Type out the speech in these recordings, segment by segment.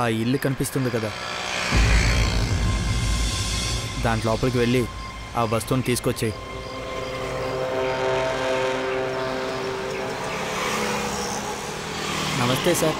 ఆ ఇల్లు కనిపిస్తుంది కదా, దాంట్ లోపలికి వెళ్ళి ఆ వస్తువుని తీసుకొచ్చేయి. నమస్తే సార్.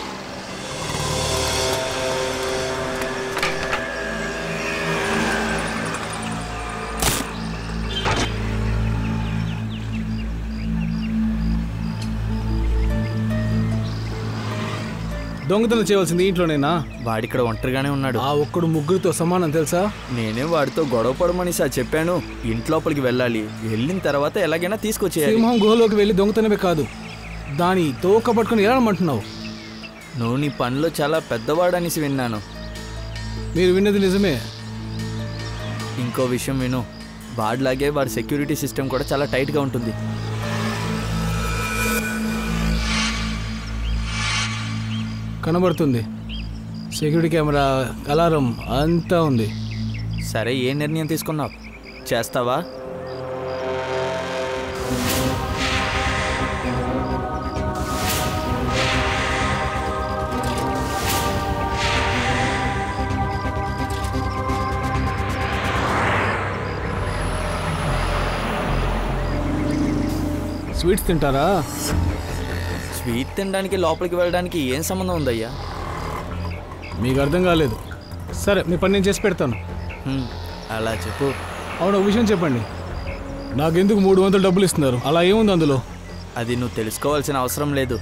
దొంగతనం చేయవలసింది ఇంట్లోనేనా? వాడిక్కడ ఒంటరిగానే ఉన్నాడు. ఆ ఒక్కడు ముగ్గురితో సమానం తెలుసా? నేనే వాడితో గొడవ పడమని సార్ చెప్పాను. ఇంట్లోపలికి వెళ్ళాలి, వెళ్ళిన తర్వాత ఎలాగైనా తీసుకొచ్చేయాలి. సింహం గుహలోకి వెళ్ళి దొంగతనమే కాదు, దాని తోక పట్టుకుని ఏడమంటున్నావు? నువ్వు నీ పనిలో చాలా పెద్దవాడనేసి విన్నాను. మీరు విన్నది నిజమే. ఇంకో విషయం విను, వాడిలాగే వాడి సెక్యూరిటీ సిస్టమ్ కూడా చాలా టైట్గా ఉంటుంది. కనబడుతుంది, సెక్యూరిటీ కెమెరా, అలారం అంతా ఉంది. సరే, ఏ నిర్ణయం తీసుకున్నావు? చేస్తావా? స్వీట్స్ తింటారా? స్వీట్ తినడానికి లోపలికి వెళ్ళడానికి ఏం సంబంధం ఉందయ్యా? మీకు అర్థం కాలేదు. సరే, మీ పని నేను చేసి పెడతాను. అలా చెప్పు. అవును, ఒక విషయం చెప్పండి, నాకెందుకు 300 డబ్బులు ఇస్తున్నారు? అలా ఏముంది అందులో? అది నువ్వు తెలుసుకోవాల్సిన అవసరం లేదు.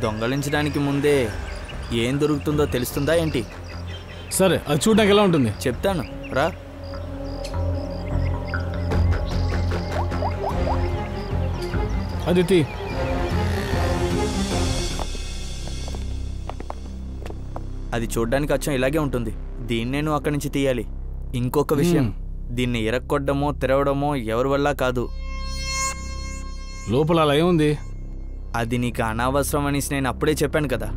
దొంగలించడానికి ముందే ఏం దొరుకుతుందో తెలుస్తుందా ఏంటి? సరే, అది చూడడానికి ఎలా ఉంటుంది చెప్తాను, రా. అదితి, అది చూడ్డానికి అచ్చం ఇలాగే ఉంటుంది. దీన్నే నువ్వు అక్కడి నుంచి తీయాలి. ఇంకొక విషయం, దీన్ని ఇరక్కొట్టడమో తెరవడమో ఎవరి వల్ల కాదు. లోపల అలా ఏముంది? అది నీకు అనవసరం అనేసి నేను అప్పుడే చెప్పాను కదా.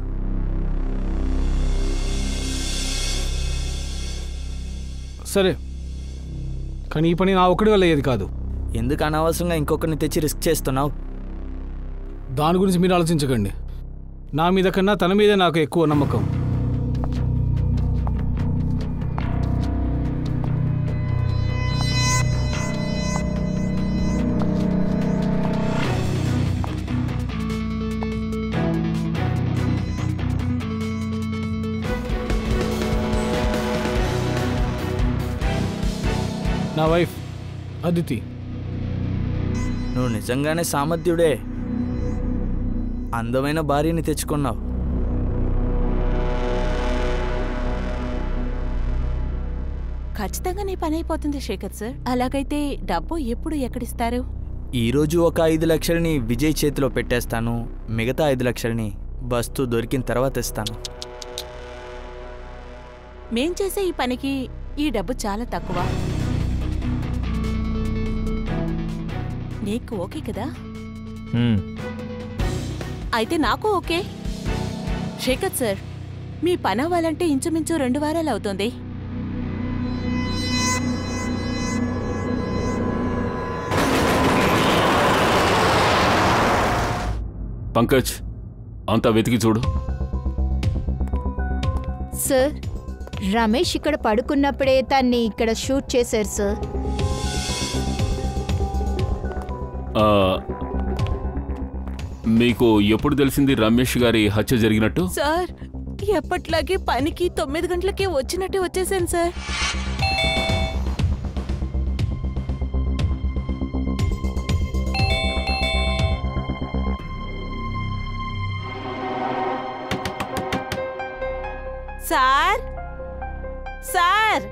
సరే, కానీ ఈ పని నా ఒక్కడి వల్ల అయ్యేది కాదు. ఎందుకు అనవసరంగా ఇంకొకరిని తెచ్చి రిస్క్ చేస్తున్నావు? దాని గురించి మీరు ఆలోచించకండి. నా మీద కన్నా తన మీదే నాకు ఎక్కువ నమ్మకం. నా వైఫ్ అదితి. నువ్వు నిజంగానే సామర్థ్యుడే. అందమైన భార్యని తెచ్చుకున్నావు. ఖచ్చితంగా నీ పని అయిపోతుంది శేఖర్ సార్. అలాగైతే డబ్బు ఎప్పుడు ఎక్కడిస్తారు? ఈరోజు ఒక 5 లక్షలని విజయ్ చేతిలో పెట్టేస్తాను. మిగతా 5 లక్షలని వస్తు దొరికిన తర్వాత ఇస్తాను. మేం చేసే ఈ పనికి ఈ డబ్బు చాలా తక్కువ. నీకు ఓకే కదా? అయితే నాకు ఓకే. శేఖర్ సార్, మీ పని అవ్వాలంటే ఇంచుమించు 2 వారాలు అవుతుంది. పంకజ్, అంతా వెతికి చూడు. సార్, రమేష్ ఇక్కడ పడుకున్నప్పుడే తన్ని ఇక్కడ షూట్ చేశారు సార్. మీకు ఎప్పుడు తెలిసింది రమేష్ గారి హత్య జరిగినట్టు? సార్, ఎప్పట్లాగే పనికి 9 గంటలకే వచ్చినట్టే వచ్చేసాను sir. Sir sir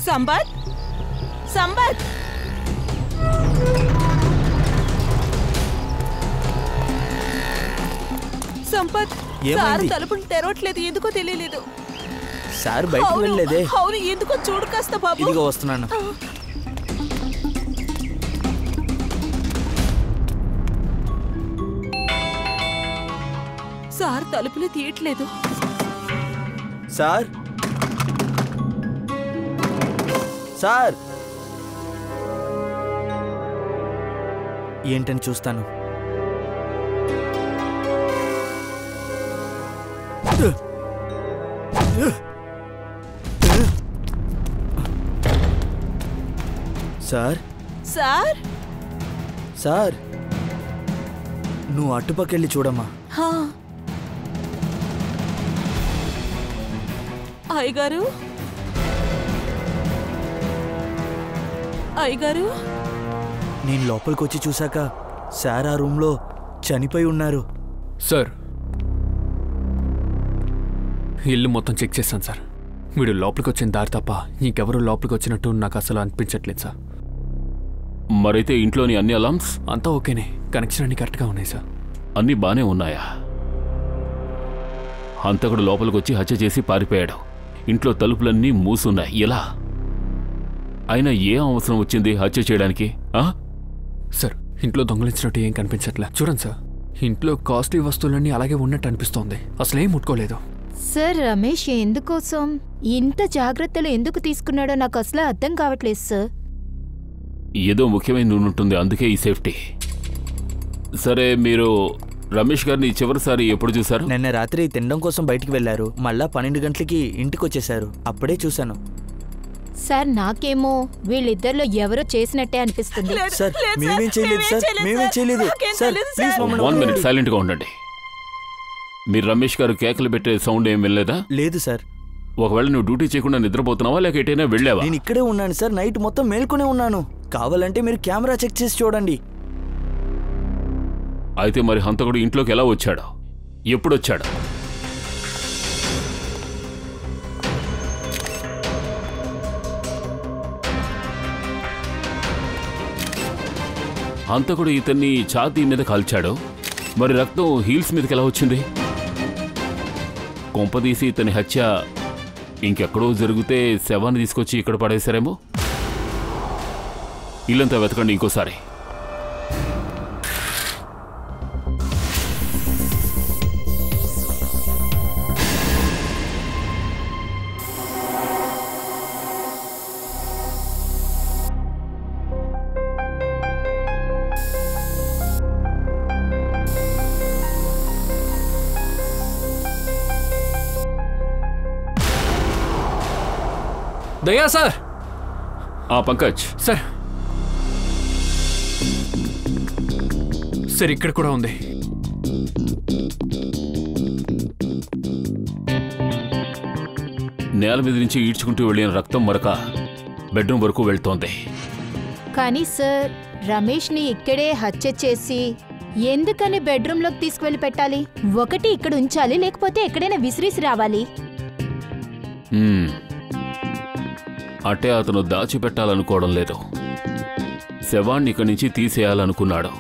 Sampath Sampath Sampath, sir తలుపులు తెరవట్లేదు, ఎందుకో తెలియలేదు. సార్ బయటకు వెళ్ళలేదే. అవును, ఎందుకో చూడు కాస్త బాబు. ఇదిగో వస్తున్నాను. సార్ తలుపులు తీయట్లేదు. సార్ సార్ ఏంటని చూస్తాను. సార్ సార్ సార్ నువ్వు అటుపక్కెళ్ళి చూడమ్మా. హా. అయ్యగారు అయ్యగారు నేను లోపలికి వచ్చి చూశాక సార్ ఆ రూమ్లో చనిపోయి ఉన్నారు. సార్ ఇల్లు మొత్తం చెక్ చేశాను సార్. వీడు లోపలికి వచ్చిన దారి తప్ప ఇంకెవరూ లోపలికి వచ్చినట్టు నాకు అసలు అనిపించట్లేదు సార్. మరైతే ఇంట్లోని అన్ని అలామ్స్ అంతా ఓకేనే, కనెక్షన్ అన్ని కరెక్ట్గా ఉన్నాయి సార్. అన్నీ బానే ఉన్నాయా? హంతకుడు లోపలికి వచ్చి హత్య చేసి పారిపోయాడు. ఇంట్లో తలుపులన్నీ మూసున్నాయి. ఎలా? అయినా ఏ అవసరం వచ్చింది హత్య చేయడానికి? సార్ ఇంట్లో దొంగలించినట్టు ఏం కనిపించట్లే. చూడండి సార్, ఇంట్లో కాస్ట్లీ వస్తువులన్నీ అలాగే ఉన్నట్టు అనిపిస్తోంది. అసలేం ముట్టుకోలేదు. సార్ రమేష్ ఎందుకోసం ఇంత జాగ్రత్తలు ఎందుకు తీసుకున్నాడో నాకు అసలు అర్థం కావట్లేదు సార్. ఏదో ముఖ్యమైనది ఉంటుంది, అందుకే ఈ సేఫ్టీ. సరే, మీరు రమేష్ గారిని చివరిసారి ఎప్పుడు చూశారు? నిన్న రాత్రి తినడం కోసం బయటికి వెళ్ళారు. మళ్ళా 12 గంటలకి ఇంటికి వచ్చేసారు. అప్పుడే చూశాను. సార్ నాకేమో వీళ్ళిద్దరిలో ఎవరో చేసినట్టే అనిపిస్తుంది. సార్ మేమేం చేయలేదు సార్, మేమేం చేయలేదు సార్. ప్లీజ్ మమ్మల్ని 1 minute సైలెంట్గా ఉండండి. మీరు రమేష్ గారు కేకలు పెట్టే సౌండ్ ఏం వినలేదా? లేదు సార్. ఒకవేళ నువ్వు డ్యూటీ చేయకుండా నిద్రపోతున్నావా లేక ఎటైనా వెళ్ళావా? నేను ఇక్కడే ఉన్నాను సార్. నైట్ మొత్తం మేల్కొనే ఉన్నాను. కావాలంటే మీరు కెమెరా చెక్ చేసి చూడండి. అయితే మరి హంతకుడు ఇంట్లోకి ఎలా వచ్చాడు? ఎప్పుడొచ్చాడు? హంతకుడు ఇతన్ని ఛాతీ మీద కాల్చాడు. మరి రక్తం హీల్స్ మీదకి ఎలా వచ్చింది? కొంపదీసి ఇతని హత్య ఇంకెక్కడో జరిగితే శవాన్ని తీసుకొచ్చి ఇక్కడ పడేశారేమో. ఇల్లంతా వెతకండి ఇంకోసారి. దయా సార్. పంకజ్ సార్, సార్ ఇక్కడ కూడా ఉంది. నేల మీద నుంచి ఈడ్చుకుంటూ వెళ్ళిన రక్తం మరక బెడ్రూమ్ వరకు వెళ్తోంది. కానీ సార్ రమేష్ని ఇక్కడే హత్య చేసి ఎందుకని బెడ్రూమ్లోకి తీసుకువెళ్ళి పెట్టాలి? ఒకటి ఇక్కడ ఉంచాలి, లేకపోతే ఎక్కడైనా విసిరిసి రావాలి. అంటే అతను దాచిపెట్టాలనుకోవడం లేదు, శవాన్ని ఇక్కడి నుంచి తీసేయాలనుకున్నాడు.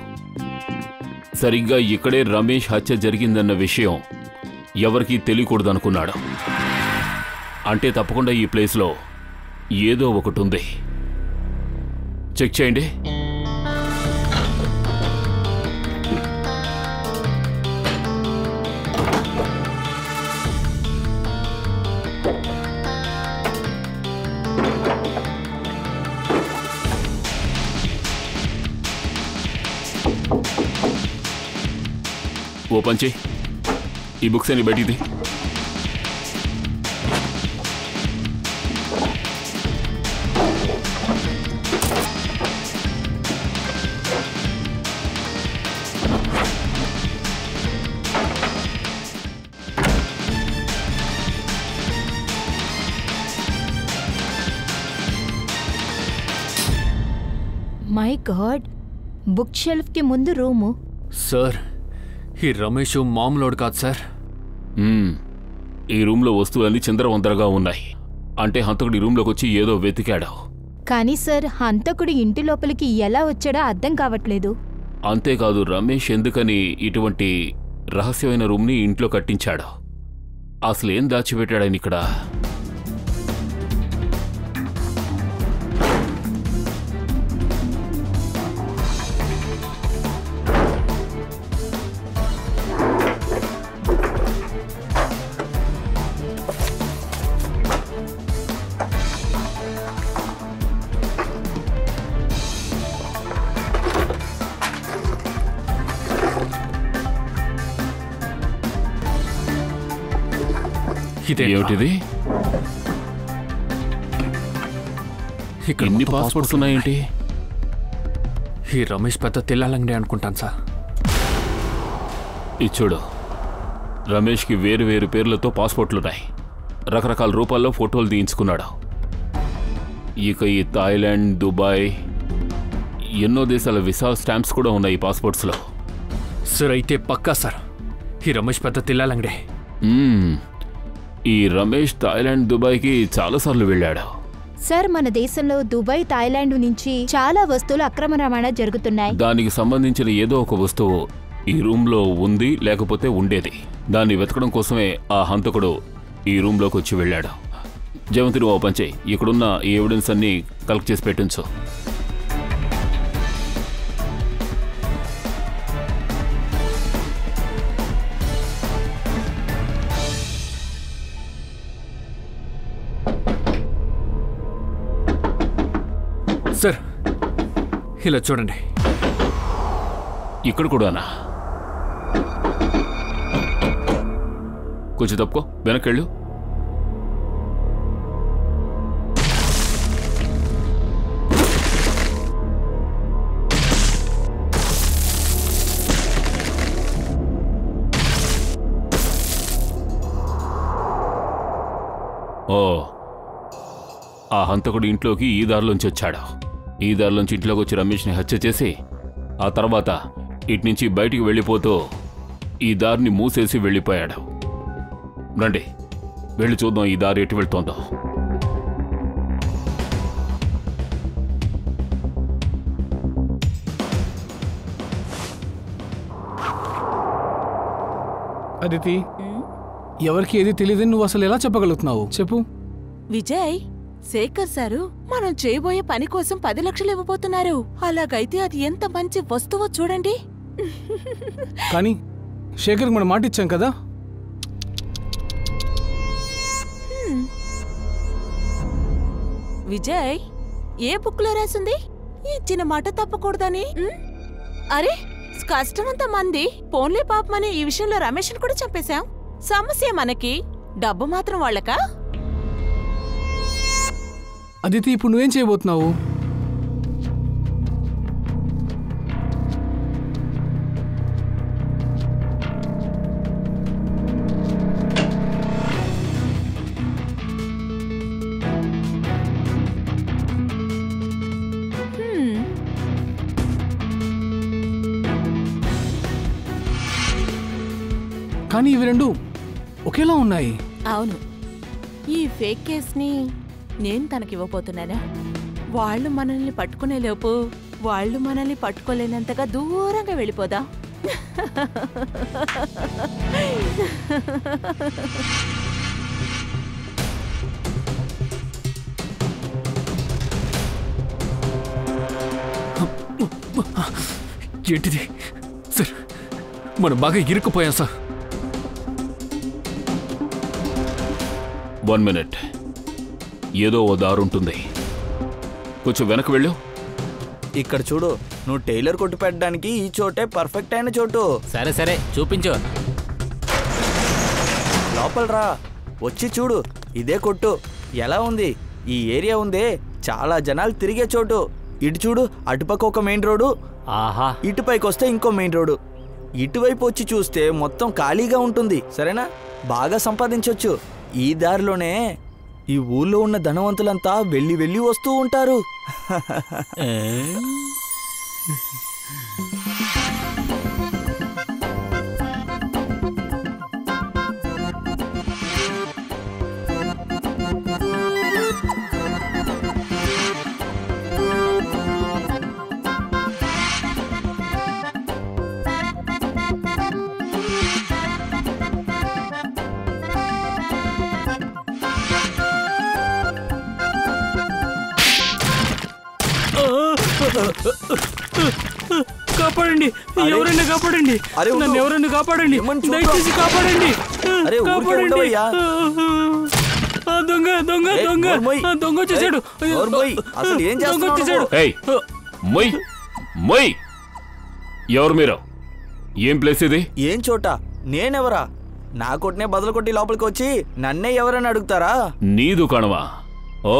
సరిగ్గా ఇక్కడే రమేష్ హత్య జరిగిందన్న విషయం ఎవరికీ తెలియకూడదనుకున్నాడు. అంటే తప్పకుండా ఈ ప్లేస్లో ఏదో ఒకటి ఉంది. చెక్ చేయండి. ఓపెన్ చేయి. ఈ బుక్స్ అని బయటిది. మై గాడ్, బుక్ షెల్ఫ్ కి ముందు రూము. సార్ ఈ రమేష్ మామూలోడు కాదు సార్. ఈ రూమ్లో వస్తువులన్నీ చిందరవందరగా ఉన్నాయి. అంటే హంతకుడు ఈ రూమ్లోకి వచ్చి ఏదో వెతికాడు. కానీ సార్ హంతకుడు ఇంటి లోపలికి ఎలా వచ్చాడో అర్థం కావట్లేదు. అంతేకాదు, రమేష్ ఎందుకని ఇటువంటి రహస్యమైన రూమ్ని ఇంట్లో కట్టించాడు? అసలేం దాచిపెట్టాడని ఇక్కడ? ఏమిటిది? ఇక్కడ ఎన్ని పాస్పోర్ట్స్ ఉన్నాయేంటి? ఈ రమేష్ పెద్ద తెల్లాలంగడే అనుకుంటాను సార్. ఇది చూడు, రమేష్కి వేరు వేరు పేర్లతో పాస్పోర్ట్లున్నాయి. రకరకాల రూపాల్లో ఫోటోలు తీయించుకున్నాడు. ఇక ఈ థాయిలాండ్, దుబాయ్, ఎన్నో దేశాల విసా స్టాంప్స్ కూడా ఉన్నాయి ఈ పాస్పోర్ట్స్లో. సార్ అయితే పక్కా సార్ ఈ రమేష్ పెద్ద తెల్లాలంగడే. ఈ రమేష్ థాయిలాండ్, దుబాయ్కి చాలాసార్లు వెళ్ళాడు. సార్ మన దేశంలో దుబాయ్, థాయిలాండ్ నుంచి చాలా వస్తువులు అక్రమ రవాణా జరుగుతున్నాయి. దానికి సంబంధించిన ఏదో ఒక వస్తువు ఈ రూమ్లో ఉంది, లేకపోతే ఉండేది. దాన్ని వెతకడం కోసమే ఆ హంతకుడు ఈ రూమ్లోకి వచ్చి వెళ్ళాడు. జయంతి, నువ్వు ఓపెన్ చేయి. ఇక్కడున్న ఈ ఎవిడెన్స్ అన్ని కలెక్ట్ చేసి పెట్టించు. సార్ ఇలా చూడండి. ఇక్కడ కూడానా? కొంచెం తప్పుకో, వెనక్కెళ్ళు. ఓ, ఆ హంతకుడు ఇంట్లోకి ఈ దారిలోంచి వచ్చాడు. ఈ దారిలోంచి ఇంట్లోకి వచ్చి రమేష్ని హత్య చేసి ఆ తర్వాత ఇట్నుంచి బయటికి వెళ్ళిపోతూ ఈ దారిని మూసేసి వెళ్ళిపోయాడు. రండి, వెళ్ళి చూద్దాం ఈ దారి ఎటు వెళ్తోందో. అదితి, ఎవరికి ఏది తెలియదని నువ్వు అసలు ఎలా చెప్పగలుగుతున్నావు? చెప్పు. విజయ్, శేఖర్ సారు మనం చేయబోయే పని కోసం 10 లక్షలు ఇవ్వబోతున్నారు. అలాగైతే అది ఎంత మంచి వస్తువో చూడండి. కానీ శేఖర్ మనం మాట ఇచ్చాం కదా. విజయ్, ఏ బుక్ లో రాసింది ఇచ్చిన మాట తప్పకూడదని? అరే, కష్టమంతా మంది, పోన్లే పాపమని ఈ విషయంలో రమేష్ని కూడా చంపేశాం. సమస్య మనకి, డబ్బు మాత్రం వాళ్ళకా? అదితి, ఇప్పుడు నువ్వేం చేయబోతున్నావు? కానీ ఇవి రెండు ఒకేలా ఉన్నాయి. అవును, ఈ ఫేక్ కేస్ని నేను తనకివ్వబోతున్నానా? వాళ్ళు మనల్ని పట్టుకునే లోపు వాళ్ళు మనల్ని పట్టుకోలేనంతగా దూరంగా వెళ్ళిపోదా? ఏంటిది సార్? మనం బాగా ఇరుక్కుపోయాం సార్. 1 మినిట్, ఏదో ఓ దారుంటుంది. కొంచెం వెనక్కి వెళ్ళు. ఇక్కడ చూడు, నువ్వు టైలర్ కొట్టు పెట్టడానికి ఈ చోటే పర్ఫెక్ట్ అయిన చోటు. సరే సరే, చూపించు. లోపల రా, వచ్చి చూడు. ఇదే కొట్టు. ఎలా ఉంది? ఈ ఏరియా ఉందే, చాలా జనాలు తిరిగే చోటు. ఇటు చూడు, అటుపక్క ఒక మెయిన్ రోడ్డు, ఆహా, ఇటుపైకి వస్తే ఇంకో మెయిన్ రోడ్డు. ఇటువైపు వచ్చి చూస్తే మొత్తం ఖాళీగా ఉంటుంది. సరేనా? బాగా సంపాదించవచ్చు. ఈ దారిలోనే ఈ ఊళ్ళో ఉన్న ధనవంతులంతా వెళ్ళి వెళ్ళి వస్తూ ఉంటారు. కాపాడండి, ఎవరైనా కాపాడండి, నన్ను ఎవరైనా కాపాడండి, దయచేసి కాపాడండి, కాపాడండి. దొంగ దొంగ దొంగ దొంగ వచ్చేసాడు, దొంగ వచ్చేసాడు. ఎవరు మీరు? ఏం ప్లేస్ ఇది? ఏం చోట? నేనెవరా? నా కొట్టునే బదులు కొట్టి లోపలికి వచ్చి నన్నే ఎవరని అడుగుతారా? నీ దుకాణమా? ఓ,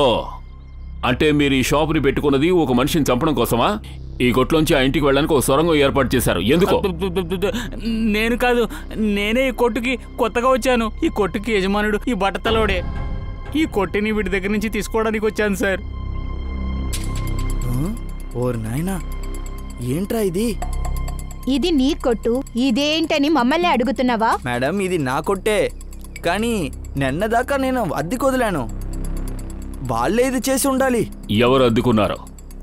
అంటే మీరు ఈ షాపుని పెట్టుకున్నది ఒక మనిషిని చంపడం కోసమా? ఈ కొట్లోంచి ఆ ఇంటికి వెళ్ళడానికి ఒక సొరంగం ఏర్పాటు చేశారు, ఎందుకో? నేను కాదు, నేనే ఈ కొట్టుకి కొత్తగా వచ్చాను. ఈ కొట్టుకి యజమానుడు ఈ బట్టతలోడే. ఈ కొట్టిని వీడి దగ్గర నుంచి తీసుకోవడానికి వచ్చాను సార్. ఓర్ నాయనా, ఏంట్రా ఇది? ఇది నీ కొట్టు, ఇదేంటని మమ్మల్ని అడుగుతున్నావా? మేడం, ఇది నా కొట్టే, కానీ నిన్నదాకా నేను అద్దెకు వదిలాను. వాళ్ళే ఇది చేసి ఉండాలి. ఎవరు అద్దుకున్నారు?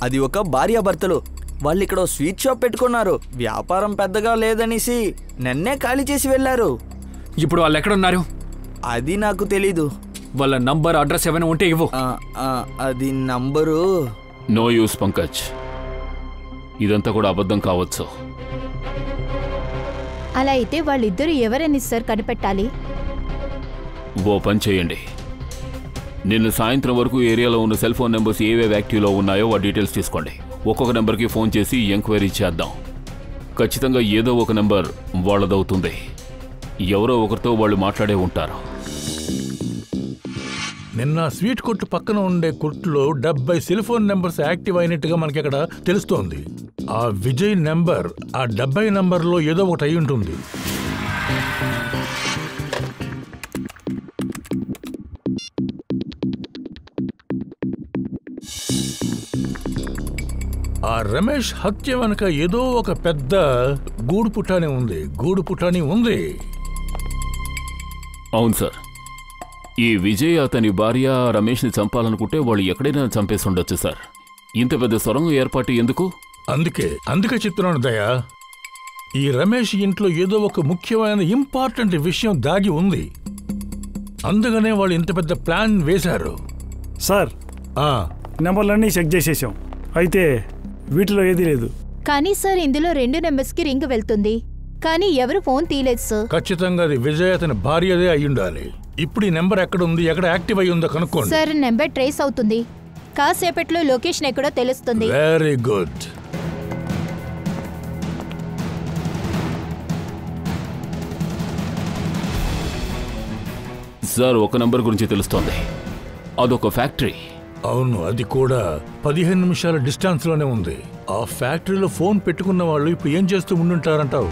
అది ఒక భార్యాభర్తలు. వాళ్ళు ఇక్కడ స్వీట్ షాప్ పెట్టుకున్నారు. వ్యాపారం పెద్దగా లేదనేసి నన్నే ఖాళీ చేసి వెళ్ళారు. ఇప్పుడు వాళ్ళు ఎక్కడున్నారు? అది నాకు తెలీదు. వాళ్ళ నంబర్, అడ్రస్ ఏమైనా ఉంటే ఇవ్వు. అది నంబరు. నో యూస్ పంకజ్, ఇదంతా కూడా అబద్ధం కావచ్చు. అలా అయితే వాళ్ళిద్దరూ ఎవరని సార్ కనిపెట్టాలి? ఓ పని చేయండి, నిన్న సాయంత్రం వరకు ఏరియాలో ఉన్న సెల్ ఫోన్ నెంబర్స్ ఏవేవి యాక్టివ్లో ఉన్నాయో ఆ డీటెయిల్స్ తీసుకోండి. ఒక్కొక్క నెంబర్కి ఫోన్ చేసి ఎంక్వైరీ చేద్దాం. ఖచ్చితంగా ఏదో ఒక నెంబర్ వాళ్ళదవుతుంది. ఎవరో ఒకరితో వాళ్ళు మాట్లాడే ఉంటారు. నిన్న స్వీట్ కొట్టు పక్కన ఉండే కొట్టులో 70 సెల్ ఫోన్ నెంబర్స్ యాక్టివ్ అయినట్టుగా మనకి ఇక్కడ తెలుస్తోంది. ఆ విజయ్ నెంబర్ ఆ 70 నెంబర్లో ఏదో ఒకటి అయి ఉంటుంది. ఆ రమేష్ హత్య వెనక ఏదో ఒక పెద్ద గూడు పుటాని ఉంది. అవును సార్, ఈ విజయ్ అతని భార్య రమేష్ని చంపాలనుకుంటే వాళ్ళు ఎక్కడైనా చంపేసి ఉండొచ్చు సార్. ఇంత పెద్ద సొరంగం ఏర్పాటు ఎందుకు? అందుకే చెప్తున్నాను దయా, ఈ రమేష్ ఇంట్లో ఏదో ఒక ముఖ్యమైన ఇంపార్టెంట్ విషయం దాగి ఉంది. అందుకనే వాళ్ళు ఇంత పెద్ద ప్లాన్ వేశారు. సార్, నెంబర్లన్నీ చెక్ చేసేసాం, అయితే వీటిలో ఏదీ లేదు. కానీ సార్, ఇందులో 2 నెంబర్స్కి రింగ్ వెళ్తుంది, కానీ ఎవరు ఫోన్ తీయలేదు సార్. ఖచ్చితంగా అది విజయ్ అతని భార్యదే అయ్యుండాలి. ఇప్పుడు ఈ నెంబర్ ఎక్కడుంది, ఎక్కడ యాక్టివ్ అయ్యి ఉందో కనుక్కోండి. సార్, నెంబర్ ట్రేస్ అవుతుంది. కాసేపట్లో లొకేషన్ ఎక్కడో తెలుస్తుంది. Very good. సార్, ఒక నంబర్ గురించి తెలుస్తోంది, అదొక ఫ్యాక్టరీ. అవును, అది కూడా 15 నిమిషాల డిస్టెన్స్ లోనే ఉంది. ఆ ఫ్యాక్టరీలో ఫోన్ పెట్టుకున్న వాళ్ళు ఇప్పుడు ఏం చేస్తూ ఉండుంటారంటావు?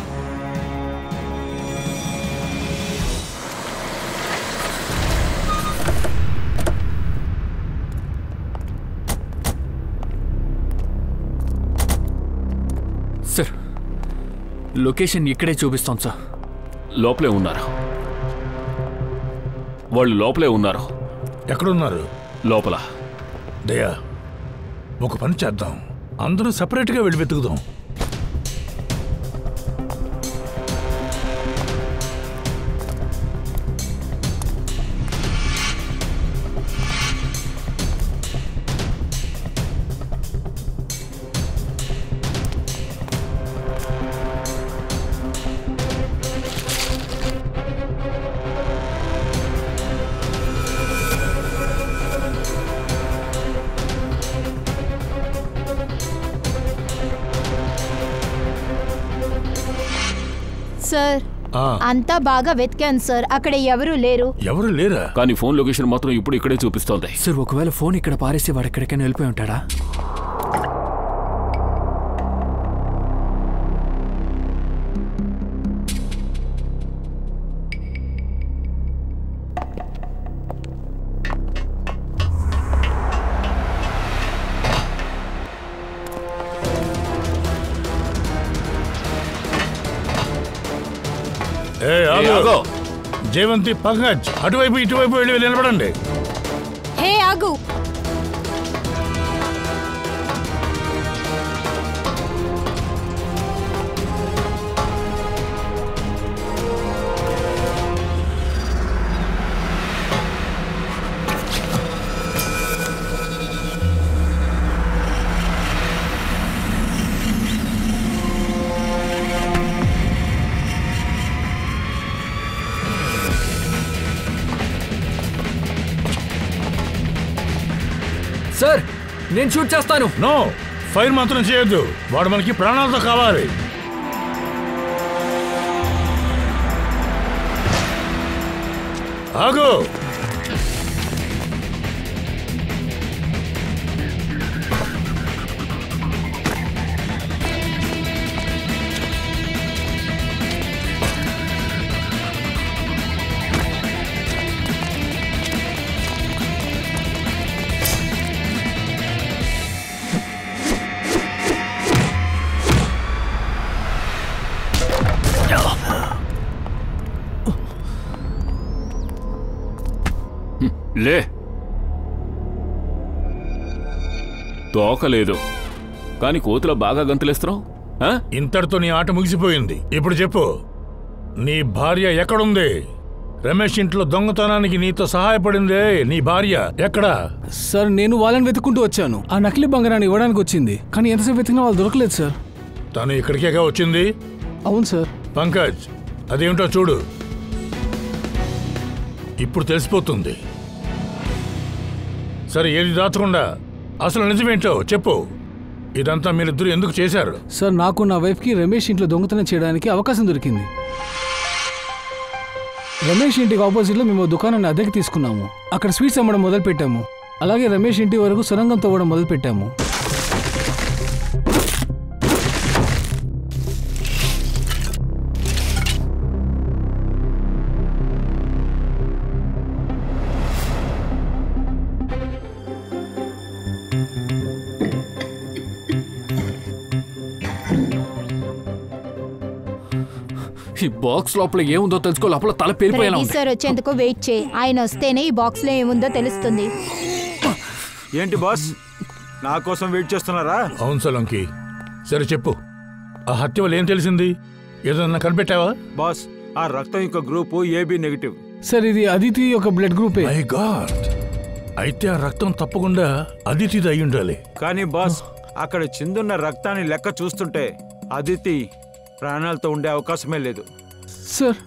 సార్, లొకేషన్ ఇక్కడే చూపిస్తాం సార్. లోపలే ఉన్నారు, వాళ్ళు లోపలే ఉన్నారు. ఎక్కడున్నారు? లోపల. దయా, ఒక పని చేద్దాం, అందరూ సపరేట్గా వెళ్ళి వెతుకుదాం. సార్, అంతా బాగా వెతికాను సార్, అక్కడ ఎవరూ లేరా? కానీ ఫోన్ లొకేషన్ మాత్రం ఇప్పుడు ఇక్కడే చూపిస్తోంది. సార్, ఒకవేళ ఫోన్ ఇక్కడ పారేసి వాడు ఎక్కడికైనా వెళ్ళిపోయి ఉంటాడా? జయవంతి, పంకజ్, అటువైపు ఇటువైపు వెళ్ళి నిలబడండి. హే, ఆగు. సార్, నేను షూట్ చేస్తాను. నో, ఫైర్ మాత్రం చేయొద్దు, వాడు మనకి ప్రాణాలతో కావాలి. ఆగు. లే, తోకలేదు కానీ కోతులో బాగా గంతులేస్తున్నావు. ఇంతటితో నీ ఆట ముగిసిపోయింది. ఇప్పుడు చెప్పు, నీ భార్య ఎక్కడుంది? రమేష్ ఇంట్లో దొంగతనానికి నీతో సహాయపడిందే నీ భార్య ఎక్కడా? సార్ నేను వాళ్ళని వెతుక్కుంటూ వచ్చాను. ఆ నకిలీ బంగారాన్ని ఇవ్వడానికి వచ్చింది, కానీ ఎంతసేపు వెతికినా వాళ్ళు దొరకలేదు సార్. తను ఇక్కడికేగా వచ్చింది? అవును సార్. పంకజ్, అదేమిటో చూడు, ఇప్పుడు తెలిసిపోతుంది. సరే, ఏది దాచకుండా అసలు నిజమేంటో చెప్పు. ఇదంతా మీరిద్దరు ఎందుకు చేశారు? సార్ నాకు నా వైఫ్కి రమేష్ ఇంట్లో దొంగతనం చేయడానికి అవకాశం దొరికింది. రమేష్ ఇంటికి ఆపోజిట్లో మేము దుకాణాన్ని అద్దెకి తీసుకున్నాము. అక్కడ స్వీట్స్ అమ్మడం మొదలుపెట్టాము. అలాగే రమేష్ ఇంటి వరకు సొరంగం తవ్వడం మొదలుపెట్టాము. ఈ బాక్స్ లోపల ఏముందో తెలుసుకో. లోపల తల పేలిపోయేలా ఉంది. సార్ వచ్చేందుకు వెయిట్ చేయి. ఆయన వస్తేనే ఈ బాక్స్ లో ఏముందో తెలుస్తుంది. ఏంటి బాస్, నా కోసం వెయిట్ చేస్తున్నారా? అవును సోలంకి. సరే చెప్పు, ఆ హత్య వల్ల ఏం తెలిసింది? ఏదన్నా కనిపెట్టావా? బాస్, ఆ రక్తం యొక్క గ్రూపు AB నెగిటివ్. సార్ ఇది అదితి యొక్క బ్లడ్ గ్రూపే. మై గాడ్, అయితే ఆ రక్తం తప్పకుండా అదితిది అయి ఉండాలి. కానీ బాస్, అక్కడ చిందున్న రక్తాన్ని లెక్క చూస్తుంటే అదితి ప్రాణాలతో ఉండే అవకాశమే లేదు. సార్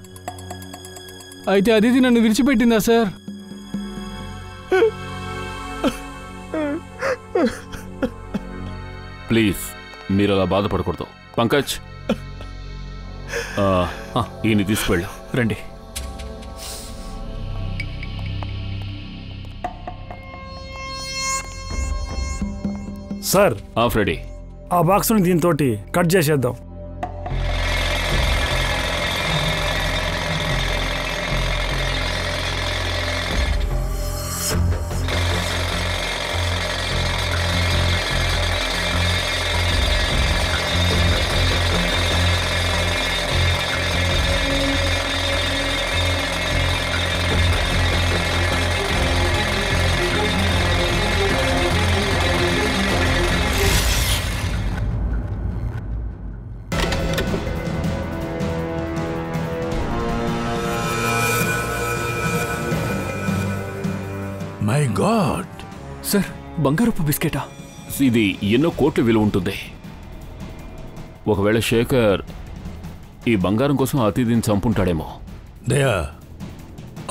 అయితే అదితి నన్ను విడిచిపెట్టిందా సార్? ప్లీజ్, మీరు అలా బాధపడకూడదు. పంకజ్, ఈయన తీసుకెళ్ళు. రండి. సార్, ఫ్రెడీ, ఆ బాక్స్ని దీంతో కట్ చేసేద్దాం. My God. సార్, బంగారపు బిస్కెటా? ఇది ఎన్నో కోట్ల విలువ ఉంటుంది. ఒకవేళ శేఖర్ ఈ బంగారం కోసం అతిథిని చంపుంటాడేమో. దయా,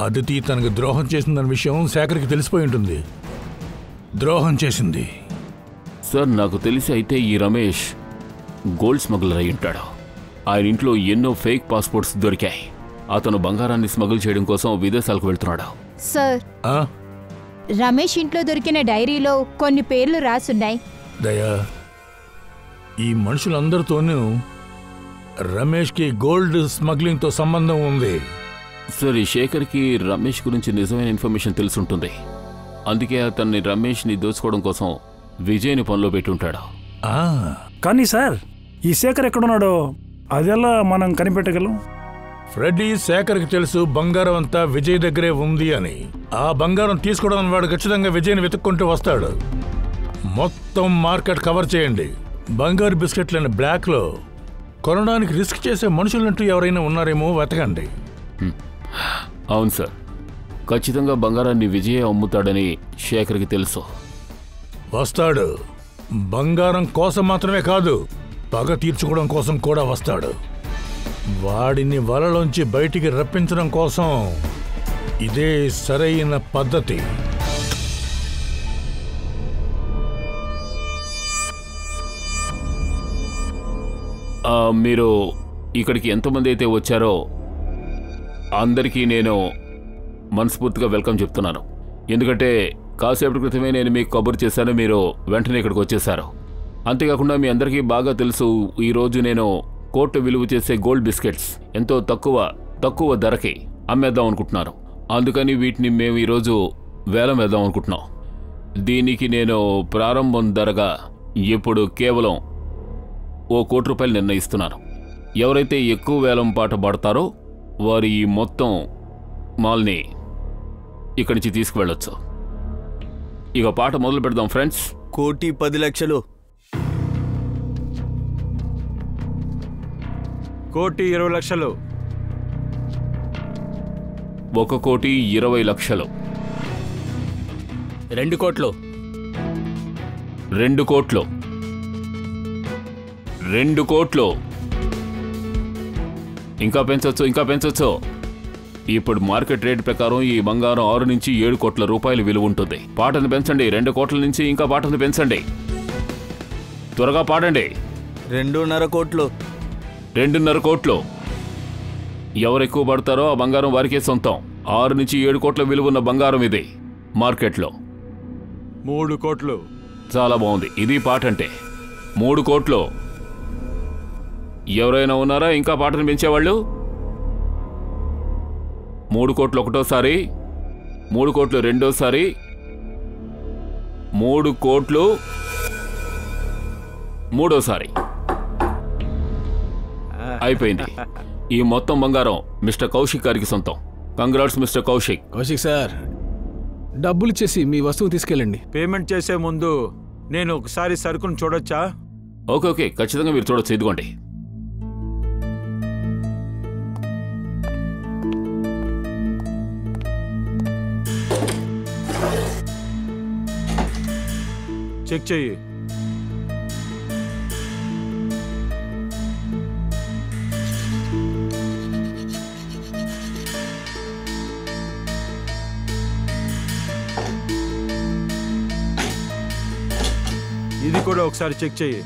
అదితి తనకు ద్రోహం చేసిందన్న విషయం శేఖర్కి తెలిసిపోయి ఉంటుంది. ద్రోహం చేసింది. సార్, నాకు తెలిసి అయితే ఈ రమేష్ గోల్డ్ స్మగ్లర్ అయి ఉంటాడు. ఆయన ఇంట్లో ఎన్నో ఫేక్ పాస్పోర్ట్స్ దొరికాయి. అతను బంగారాన్ని స్మగుల్ చేయడం కోసం విదేశాలకు వెళ్తున్నాడు. సార్, రమేష్ ఇంట్లో దొరికిన డైరీలో కొన్ని పేర్లు రాసున్నాయి. దయా, ఈ మనుషులందరితోనూ రమేష్కి గోల్డ్ స్మగ్లింగ్తో సంబంధం ఉంది. సార్, ఈ శేఖర్కి రమేష్ గురించి నిజమైన ఇన్ఫర్మేషన్ తెలుసుంటుంది. అందుకే అతన్ని రమేష్ని దోచుకోవడం కోసం విజయ్ని పనిలో పెట్టుంటాడు. కానీ సార్, ఈ శేఖర్ ఎక్కడున్నాడో అదెలా మనం కనిపెట్టగలం? ఫ్రెడీ, శేఖర్కి తెలుసు బంగారం అంతా విజయ్ దగ్గరే ఉంది అని. ఆ బంగారం తీసుకోవడం వాడు ఖచ్చితంగా విజయ్ని వెతుక్కుంటూ వస్తాడు. మొత్తం మార్కెట్ కవర్ చేయండి. బంగారు బిస్కెట్లని బ్లాక్లో కొనడానికి రిస్క్ చేసే మనుషులంటూ ఎవరైనా ఉన్నారేమో వెతకండి. అవును సార్, ఖచ్చితంగా బంగారాన్ని విజయ్ అమ్ముతాడని శేఖర్కి తెలుసు. వస్తాడు. బంగారం కోసం మాత్రమే కాదు, పగ తీర్చుకోవడం కోసం కూడా వస్తాడు. వాడిని వలలోంచి బయటికి రప్పించడం కోసం ఇదే సరైన పద్ధతి. మీరు ఇక్కడికి ఎంతమంది అయితే వచ్చారో అందరికీ నేను మనస్ఫూర్తిగా వెల్కమ్ చెప్తున్నాను. ఎందుకంటే కాసేపటి క్రితమే నేను మీకు కబురు చేశాను, మీరు వెంటనే ఇక్కడికి వచ్చేసారు. అంతేకాకుండా మీ అందరికీ బాగా తెలుసు, ఈరోజు నేను కోట్ల విలువ చేసే గోల్డ్ బిస్కెట్స్ ఎంతో తక్కువ ధరకి అమ్మేద్దాం అనుకుంటున్నాను. అందుకని వీటిని మేము ఈరోజు వేలం వేద్దాం అనుకుంటున్నాం. దీనికి నేను ప్రారంభం ధరగా ఇప్పుడు కేవలం ₹1,00,00,000 నిర్ణయిస్తున్నాను. ఎవరైతే ఎక్కువ వేలం పాట పడతారో వారు ఈ మొత్తం మాల్ని ఇక్కడి నుంచి తీసుకువెళ్ళొచ్చు. ఇక పాట మొదలు పెడదాం ఫ్రెండ్స్. 1,10,00,000. 1,20,00,000. 1,20,00,000. 2 కోట్లు. 2 కోట్లు. 2 కోట్లు. ఇంకా పెంచొచ్చు. ఇప్పుడు మార్కెట్ రేట్ ప్రకారం ఈ బంగారం 6 నుంచి 7 కోట్ల రూపాయలు విలువ ఉంటుంది. పాటను పెంచండి. 2 కోట్ల నుంచి ఇంకా పాటను పెంచండి. త్వరగా పాడండి. 2.5 కోట్లు. 2.5 కోట్లు. ఎవరు ఎక్కువ పడతారో ఆ బంగారం వారికే సొంతం. 6 నుంచి 7 కోట్ల విలువ ఉన్న బంగారం ఇది మార్కెట్లో. 3 కోట్లు. చాలా బాగుంది. ఇది పాట అంటే 3 కోట్లు. ఎవరైనా ఉన్నారా ఇంకా పాటను పెంచేవాళ్ళు? 3 కోట్లు ఒకటోసారి, 3 కోట్లు రెండోసారి, 3 కోట్లు మూడోసారి. అయిపోయింది. ఈ మొత్తం బంగారం మిస్టర్ కౌశిక్ గారికి సొంతం. Congrats mister Kaushik. Kaushik sir, డబ్బులు ఇచ్చేసి మీ వస్తువు తీసుకెళ్ళండి. పేమెంట్ చేసే ముందు నేను ఒకసారి సరుకును చూడొచ్చా? ఓకే, ఖచ్చితంగా మీరు చూడొచ్చు. ఇదిగోండి. చెక్ చెయ్యి. ఇది కూడా ఒకసారి చెక్ చెయ్యి.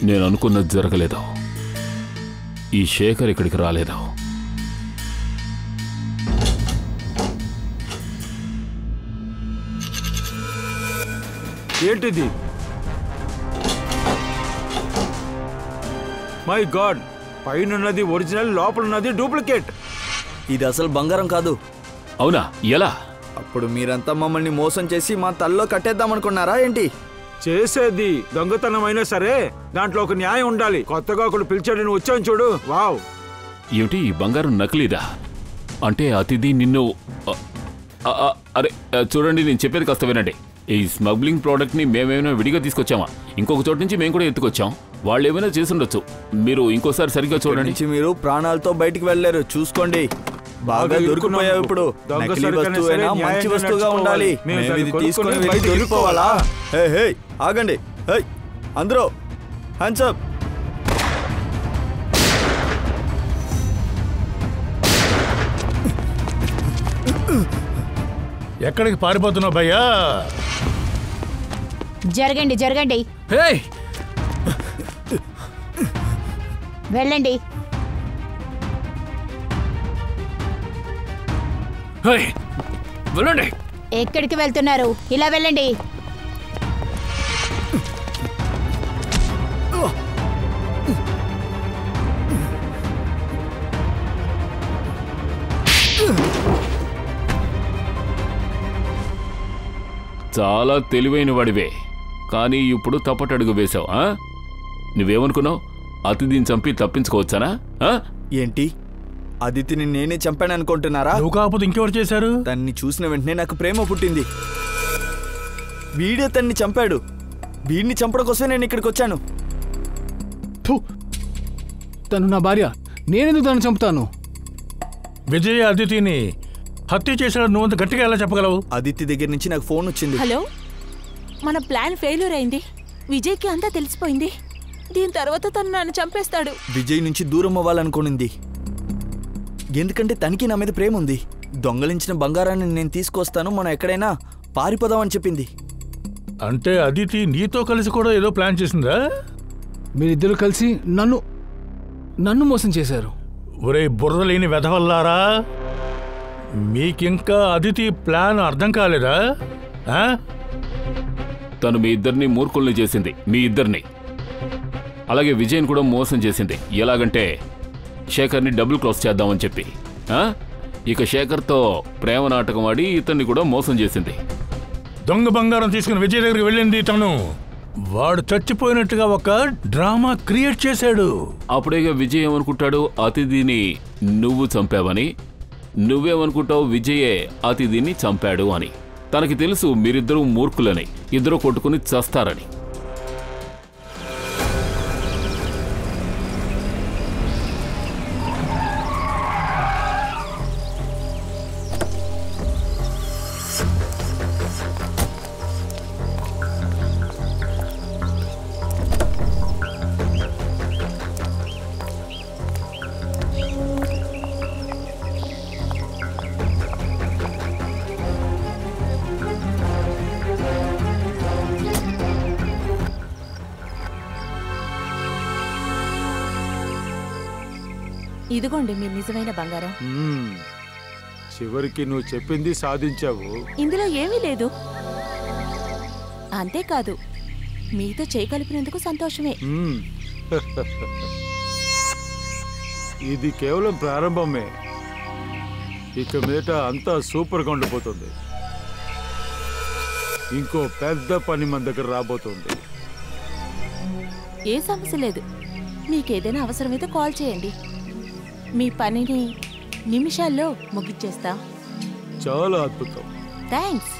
నేను అనుకున్నది జరగలేదు. ఈ శేఖర్ ఇక్కడికి రాలేదు. ఏంటిది? మై గాడ్, పైనున్నది ఒరిజినల్, లోపలున్నది డూప్లికేట్. ఇది అసలు బంగారం కాదు. అవునా? ఎలా? అప్పుడు మీరంతా మమ్మల్ని మోసం చేసి మా తల్లో కట్టేద్దామనుకున్నారా ఏంటి? చేసేది దొంగతనమైనా సరే దాంట్లో ఒక న్యాయం ఉండాలి. కొత్తగా ఒకడు పిలిచాడు, నువ్వు వచ్చాను చూడు. వావ్, ఏమిటి ఈ బంగారం నకిలీదా? అంటే అతిథి నిన్ను అరే చూడండి, నేను చెప్పేది కాస్త వినండి. ఈ స్మగ్లింగ్ ప్రోడక్ట్ని మేమేమైనా విడిగా తీసుకొచ్చామా? ఇంకొక చోటు నుంచి మేము కూడా ఎత్తుకొచ్చాం. వాళ్ళు ఏమైనా చేసుండొచ్చు. మీరు ఇంకోసారి సరిగ్గా చూడండి. మీరు ప్రాణాలతో బయటికి వెళ్ళారు, చూసుకోండి. బాగా దొరికిపోయావు. ఇప్పుడు నకిలీ వస్తువైనా మంచి వస్తువుగా ఉండాలి. మేము ఇది తీసుకొని వెళ్ళి దొరికిపోవాలా? హే ఆగండి. హే అందరూ హ్యాండ్స్ అప్. ఎక్కడికి పారిపోతున్నావు భయ్యా? జరగండి. వెళ్ళండి. వెళ్ళండి. ఎక్కడికి వెళ్తున్నారు? ఇలా వెళ్ళండి. చాలా తెలివైన వాడివే, కానీ ఇప్పుడు తప్పటడుగు వేశావు. నువ్వేమనుకున్నావు? అతిథిని చంపి తప్పించుకోవచ్చానా? ఏంటి, అదితిని నేనే చంపాను అనుకుంటున్నారా? నువ్వు కాకపోతే ఇంకెవరు చేశారు? తన్ని చూసిన వెంటనే నాకు ప్రేమ పుట్టింది. వీడే తన్ని చంపాడు. వీడిని చంపడం కోసమే నేను ఇక్కడికి వచ్చాను. తను నా భార్య, నేనెందుకు తను చంపుతాను? విజయ్ అదితిని హత్య చేశాడు. నువ్వు అంత గట్టిగా ఎలా చెప్పగలవు? అదితి దగ్గర నుంచి నాకు ఫోన్ వచ్చింది. హలో, మన ప్లాన్ ఫెయిల్యూర్ అయింది. విజయ్కి అంతా తెలిసిపోయింది. దీని తర్వాత తను నన్ను చంపేస్తాడు. విజయ్ నుంచి దూరం అవ్వాలనుకునింది, ఎందుకంటే తనకి నా మీద ప్రేమ ఉంది. దొంగలించిన బంగారాన్ని నేను తీసుకొస్తాను, మనం ఎక్కడైనా పారిపోదామని చెప్పింది. అంటే అదితి నీతో కలిసి కూడా ఏదో ప్లాన్ చేసిందా? మీరిద్దరూ కలిసి నన్ను మోసం చేశారు. ఒరే బుర్ర లేని వెధవల్లారా! మీకింకా అదితి ప్లాన్ అర్థం కాలేదా? తను మీ ఇద్దరిని మూర్ఖుల్ని చేసింది, మీ ఇద్దరిని. అలాగే విజయ్ని కూడా మోసం చేసింది. ఎలాగంటే శేఖర్ని డబుల్ క్రాస్ చేద్దామని చెప్పి. ఇక శేఖర్తో ప్రేమ నాటకం ఆడి ఇతన్ని కూడా మోసం చేసింది. దొంగ బంగారం తీసుకుని విజయ్ దగ్గరికి వెళ్ళింది తను. వాడు చచ్చిపోయినట్టుగా ఒక డ్రామా క్రియేట్ చేశాడు. అప్పుడేగా విజయ్ ఏమనుకుంటాడు, అతిథిని నువ్వు చంపావని. నువ్వేమనుకుంటావు, విజయే అతిథిని చంపాడు అని. తనకి తెలుసు మీరిద్దరూ మూర్ఖులని, ఇద్దరు కొట్టుకుని చస్తారని. ఇదిగోండి మీ నిజమైన బంగారం. చివరికి నువ్వు చెప్పింది సాధించావు. ఇందులో ఏమీ లేదు. అంతేకాదు, మీతో చేయగలిపినందుకు సంతోషమే. ఇది కేవలం ప్రారంభమే. ఇక మీద అంతా సూపర్గా ఉండిపోతుంది. ఇంకో పెద్ద పని మన దగ్గర రాబోతుంది. ఏ సమస్య లేదు. మీకేదైనా అవసరమైతే కాల్ చేయండి. మీ పనిని నిమిషాల్లో ముగిచ్చేస్తా. చాలా అద్భుతం. థ్యాంక్స్.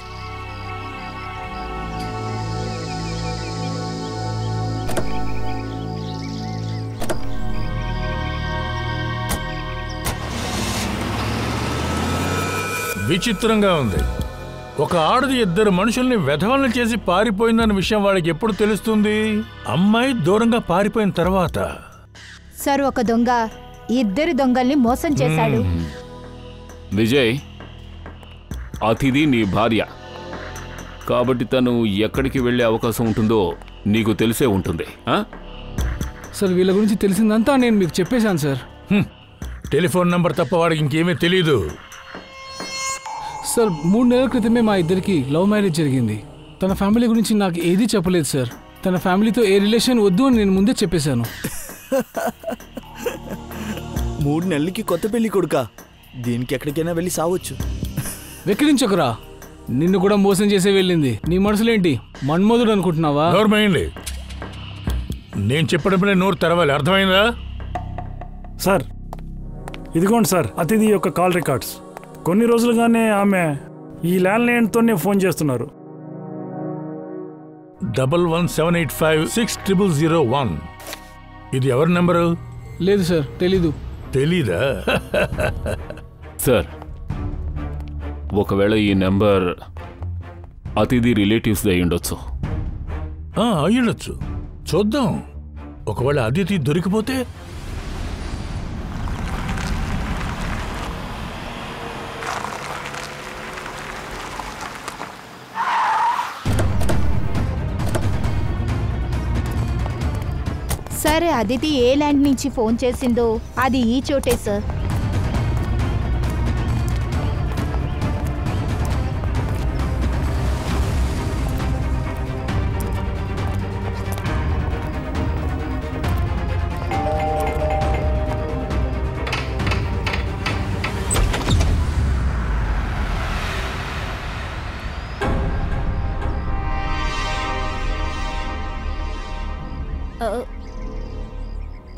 విచిత్రంగా ఉంది. ఒక ఆడది ఇద్దరు మనుషుల్ని వెధవల్ని చేసి పారిపోయిందన్న విషయం వాడికి ఎప్పుడు తెలుస్తుంది? అమ్మాయి దూరంగా పారిపోయిన తర్వాత. సార్, ఒక దొంగ ఇద్దరు దొంగల్ని మోసం చేశాడు. విజయ్, అతిథి నీ భార్య కాబట్టి తను ఎక్కడికి వెళ్ళే అవకాశం ఉంటుందో నీకు తెలిసే ఉంటుంది. సార్, వీళ్ళ గురించి తెలిసిందంతా నేను మీకు చెప్పేశాను సార్. టెలిఫోన్ నంబర్ తప్ప వాడికి ఇంకేమీ తెలీదు. సార్, 3 నెలల క్రితమే మా ఇద్దరికి లవ్ మ్యారేజ్ జరిగింది. తన ఫ్యామిలీ గురించి నాకు ఏదీ చెప్పలేదు సార్. తన ఫ్యామిలీతో ఏ రిలేషన్ వద్దు అని నేను ముందే చెప్పేశాను. 3 నెలలకి కొత్త పెళ్లి కొడుకా? దీనికి ఎక్కడికైనా వెళ్ళి సావచ్చు. వెక్కిరించకురా, నిన్ను కూడా మోసం చేసే వెళ్ళింది. నీ మనసులేంటి, మన్మోదుడు అనుకుంటున్నావా? నోర్మైంది. నేను చెప్పడంలో నోరు తెరవాలి, అర్థమైందా? సార్, ఇదిగోండి సార్ అతిథి యొక్క కాల్ రికార్డ్స్. కొన్ని రోజులుగానే ఆమె ఈ ల్యాండ్లైన్తోనే ఫోన్ చేస్తున్నారు. 117856001. ఇది ఎవరి నెంబరు? లేదు సార్, తెలీదు. తెలీదా? సార్, ఒకవేళ ఈ నెంబర్ అతిథి రిలేటివ్స్ అయి ఉండొచ్చు. అయ్యుండొచ్చు. చూద్దాం. ఒకవేళ అతిథి దొరికిపోతే? సరే, అదితి ఏ ల్యాండ్ నుంచి ఫోన్ చేసిందో అది ఈ చోటే సార్.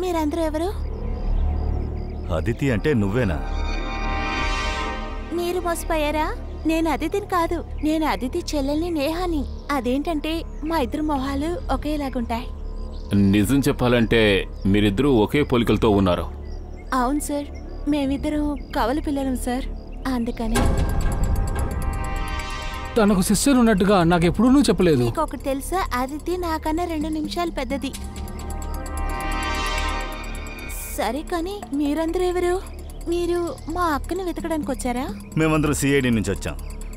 మీరందరూ ఎవరు? అదితి అంటే నువ్వేనా? మీరు మోసపోయారా? నేను అదితిని కాదు, నేను అదితి చెల్లెల్ని నేహాని. అదేంటంటే మా ఇద్దరు మొహాలు ఒకేలాగుంటాయి. నిజం చెప్పాలంటే మీరిద్దరూ ఒకే పోలికలతో ఉన్నారు. అవును సార్, మేమిద్దరం కవల పిల్లలం సార్, అందుకని. తనకు సిస్టర్ ఉన్నట్టుగా నాకు ఎప్పుడూ చెప్పలేదు. ఒకటి తెలుసా, అదితి నాకన్నా 2 నిమిషాలు పెద్దది. సరే కానీ మీరందరూ ఎవరు? మీరు మా అక్కని వెతకడానికి వచ్చారా? మేమందరం సిఐడి నుంచి వచ్చాం.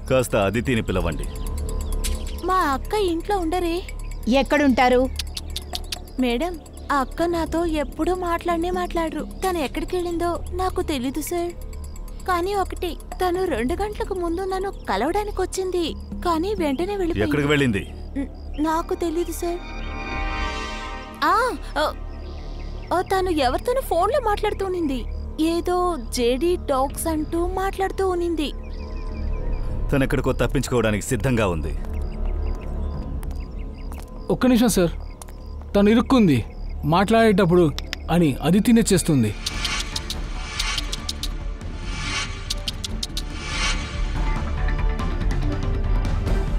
కాస్త అదితిని పిలవండి. మా అక్క ఇంట్లో ఉండరే. ఎక్కడుంటారు? మేడం, ఆ అక్క నాతో ఎప్పుడూ మాట్లాడరు. తను ఎక్కడికి వెళ్ళిందో నాకు తెలీదు సార్. కానీ ఒకటి, తను 2 గంటలకు ముందు నన్ను కలవడానికి వచ్చింది, కానీ వెంటనే ఎక్కడికి వెళ్ళిపోయింది. వెళ్ళింది? నాకు తెలీదు సార్. తను ఎవరితోనూ ఫోన్లో మాట్లాడుతూ ఉన్నింది. ఏదో జేడీ టాక్స్ అంటూ మాట్లాడుతూ ఉన్నింది. తను ఎక్కడికో తప్పించుకోవడానికి సిద్ధంగా ఉంది. ఒక్క నిమిషం సార్, తను ఇరుక్కుంది మాట్లాడేటప్పుడు అని అదితినే చేస్తుంది.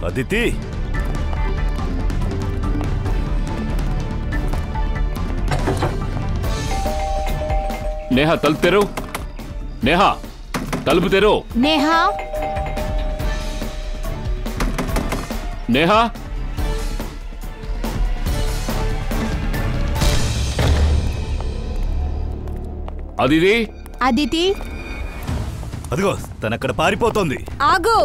అదితి, నేహా తలుపు తెరు. నేహా తలుపు తెరు. నేహా, నేహా అదితి, అదితి అదిగో తనక్కడ పారిపోతోంది. ఆగు.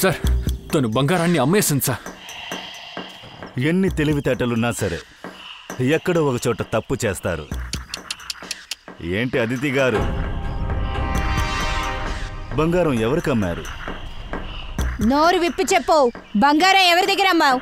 సార్, తను బంగారాన్ని అమ్మేసింది సార్. ఎన్ని తెలివితేటలున్నా సరే ఎక్కడో ఒక చోట తప్పు చేస్తారు. ఏంటి అదితి గారు, బంగారం ఎవరికి అమ్మారు? నోరు విప్పి చెప్పు. బంగారం ఎవరి దగ్గర అమ్మావు?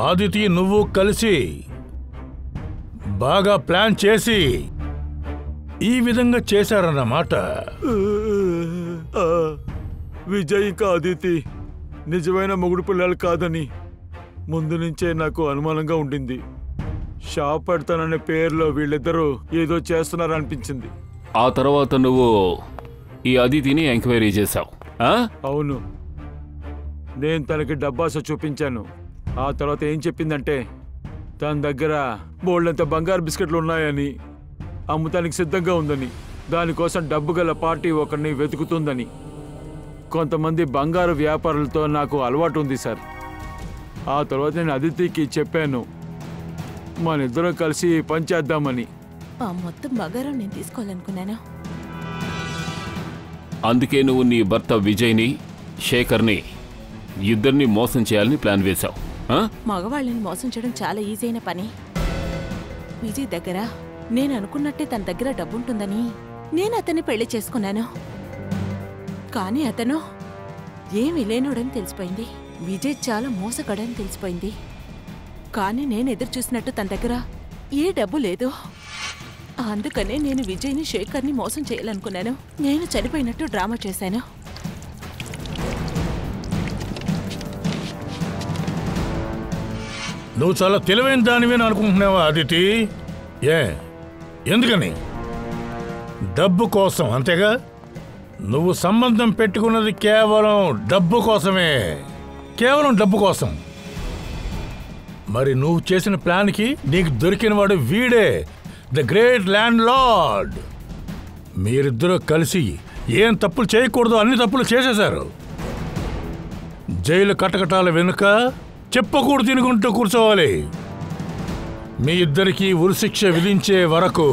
ఆదితి నువ్వు కలిసి బాగా ప్లాన్ చేసి ఈ విధంగా చేశారన్నమాట. విజయ్ ఇంకా అదితి నిజమైన మొగుడు పిల్లలు కాదని ముందు నుంచే నాకు అనుమానంగా ఉండింది. షాప్ పెడతాననే పేరులో వీళ్ళిద్దరూ ఏదో చేస్తున్నారనిపించింది. ఆ తర్వాత నువ్వు ఈ అదితిని ఎంక్వైరీ చేశావు. అవును, నేను తనకి డబ్బాస చూపించాను. ఆ తర్వాత ఏం చెప్పిందంటే తన దగ్గర బోల్డంత బంగారు బిస్కెట్లు ఉన్నాయని, అమ్ముతానికి సిద్ధంగా ఉందని, దానికోసం డబ్బు గల పార్టీ ఒకరిని వెతుకుతుందని. కొంతమంది బంగారు వ్యాపారులతో నాకు అలవాటు ఉంది సార్. ఆ తర్వాత నేను అదితికి చెప్పాను మన ఇద్దరం కలిసి పనిచేద్దామని. ఆ మొత్తం బంగారం నేను తీసుకోవాలనుకున్నాను. అందుకే నువ్వు నీ భర్త విజయ్ని, శేఖర్ని ఇద్దరిని మోసం చేయాలని ప్లాన్ వేశావు. మగవాళ్ళని మోసం చేయడం చాలా ఈజీ అయిన పని. విజయ్ దగ్గర నేను అనుకున్నట్టే తన దగ్గర డబ్బుంటుందని నేను అతన్ని పెళ్లి చేసుకున్నాను. కానీ అతను ఏమీ లేనోడని తెలిసిపోయింది. విజయ్ చాలా మోసగాడని తెలిసిపోయింది. కానీ నేను ఎదురు చూసినట్టు తన దగ్గర ఏ డబ్బు లేదు. అందుకనే నేను విజయ్ని, శేఖర్ని మోసం చేయాలనుకున్నాను. నేను చనిపోయినట్టు డ్రామా చేశాను. నువ్వు చాలా తెలివైన దానివే అనుకుంటున్నావా అదితి? ఎందుకని? డబ్బు కోసం, అంతేగా? నువ్వు సంబంధం పెట్టుకున్నది కేవలం డబ్బు కోసమే, కేవలం డబ్బు కోసం. మరి నువ్వు చేసిన ప్లాన్కి నీకు దొరికినవాడు వీడే, ద గ్రేట్ ల్యాండ్ లార్డ్. మీరిద్దరూ కలిసి ఏం తప్పులు చేయకూడదు అన్ని తప్పులు చేసేశారు. జైలు కటకటాల వెనుక చెప్పకూడదు తినుకుంటూ కూర్చోవాలి. మీ ఇద్దరికీ ఉరిశిక్ష విధించే వరకు